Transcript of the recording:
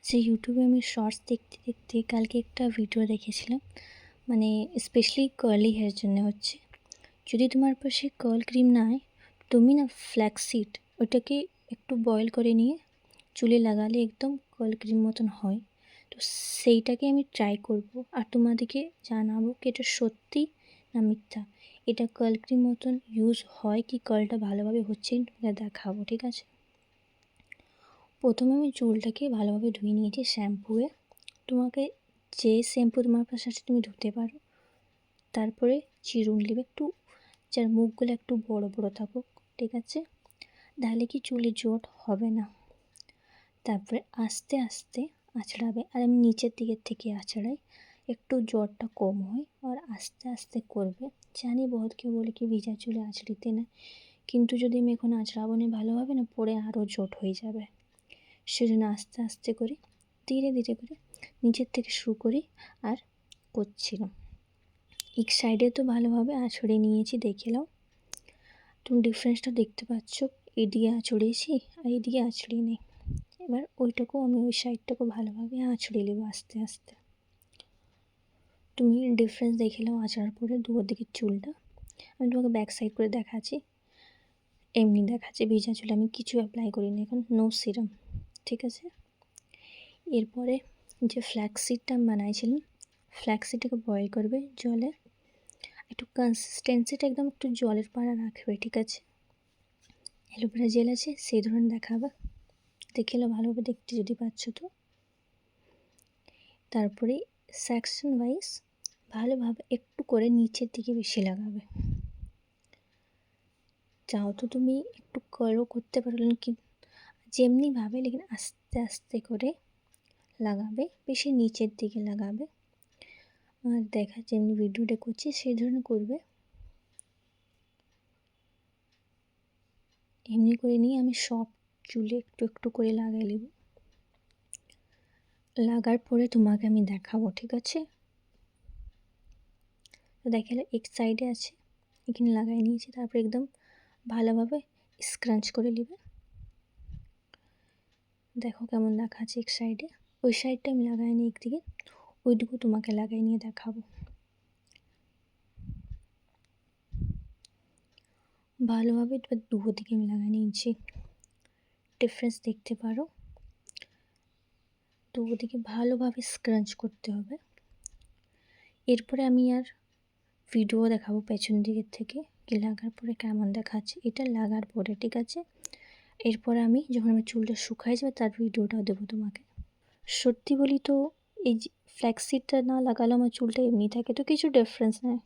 যে ইউটিউবে আমি শর্টস দেখতে দেখতে কালকে একটা ভিডিও দেখেছিলাম, মানে স্পেশালি কার্লি হেয়ারের জন্য হচ্ছে। যদি তোমার পাশে কার্ল ক্রিম না হয়, তুমি না ফ্ল্যাক্সিড ওটাকে একটু বয়েল করে নিয়ে চুলে লাগালে একদম কার্ল ক্রিম মতন হয়। তো সেইটাকে আমি ট্রাই করব আর তোমাদেরকে জানাবো কি এটা সত্যি না মিথ্যা। এটা কার্ল ক্রিম মতন ইউজ হয় কি কার্লটা ভালোভাবে হচ্ছে তোমাকে দেখাবো, ঠিক আছে? প্রথমে আমি চুলটাকে ভালোভাবে ধুয়ে নিয়েছি শ্যাম্পুয়ে। তোমাকে যে শ্যাম্পু তোমার পাশে আছে তুমি ধুতে পারো। তারপরে চিরুন নেবে একটু, যার মুখগুলো একটু বড় বড় থাকুক, ঠিক আছে? তাহলে কি চুলে জট হবে না। তারপরে আস্তে আস্তে আঁচড়াবে, আর আমি নিচের দিকের থেকে আঁচড়াই, একটু জটটা কম হয় আর আস্তে আস্তে করবে। জানি বহুত কেউ বলে কি ভিজা চুলে আঁচড়িতে না, কিন্তু যদি আমি এখন আঁচড়াবো না ভালোভাবে না, পরে আরও জট হয়ে যাবে। সেজন্য আস্তে আস্তে করে ধীরে ধীরে করে নিচের থেকে শুরু করি আর করছিলাম। এক সাইডে তো ভালোভাবে আঁচড়ে নিয়েছি, দেখে নাও। তুমি ডিফারেন্সটা দেখতে পাচ্ছ, এদিকে আঁচড়িয়েছি আর এদিকে আঁচড়িয়ে নেই। এবার ওইটাকেও আমি ওই সাইডটাকেও ভালোভাবে আঁচড়ে নেবো আস্তে আস্তে। তুমি ডিফারেন্স দেখে নাও আঁচড়ার পরে দুয়ার দিকের চুলটা। আমি তোমাকে ব্যাক সাইড করে দেখাচ্ছি। এমনি দেখাচ্ছি, ভিজা চুলে আমি কিছু অ্যাপ্লাই করিনি, এখন নো সিরাম, ঠিক আছে? এরপরে যে ফ্ল্যাক্সিডটা আমি বানাইছিলাম, ফ্ল্যাক্সিডটাকে বয়েল করবে জলে, একটু কনসিস্টেন্সিটা একদম একটু জলের পাড়া রাখবে, ঠিক আছে? অ্যালোভেরা জেল আছে সেই ধরনের দেখাবে, দেখে এলো ভালোভাবে দেখতে যদি পাচ্ছ তো। তারপরে সেকশন ওয়াইজ ভালোভাবে একটু করে নিচের দিকে বেশি লাগাবে। চাও তো তুমি একটু কার্লও করতে পারো, কি যেমনিভাবে, লেকিন আস্তে আস্তে করে লাগাবে, বেশি নিচের দিকে লাগাবে। আর দেখা যেমনি ভিডিওটা করছি সেই ধরনের করবে। এমনি করে নিয়ে আমি সব চুলে একটু একটু করে লাগাই নেব। লাগার পরে তোমাকে আমি দেখাবো, ঠিক আছে? তো দেখালে এক সাইডে আছে, এখানে লাগাই নিয়েছি। তারপরে একদম ভালোভাবে স্ক্রাঞ্চ করে নেবে। দেখো কেমন দেখাচ্ছে এক সাইডে। ওই সাইডটা আমি লাগাই নিই একদিকে, ওইটুকু তোমাকে লাগাই নিয়ে দেখাবো। ভালোভাবে এবার দুটো দিকে আমি লাগাই নিয়েছি, ডিফারেন্স দেখতে পারো। দুটো দিকে ভালোভাবে স্ক্রাঞ্চ করতে হবে। এরপরে আমি আর ভিডিও দেখাবো পেছন দিকের থেকে কি লাগার পরে কেমন দেখাচ্ছে, এটা লাগার পরে, ঠিক আছে? এরপরে আমি যখন আমার চুলটা শুকায় যাবে তার ভিডিওটাও দেবো তোমাকে। সত্যি বলি তো, এই যে ফ্ল্যাক্সিডটা না লাগালে আমার চুলটা এমনি থাকে, তো কিছু ডিফারেন্স নেই।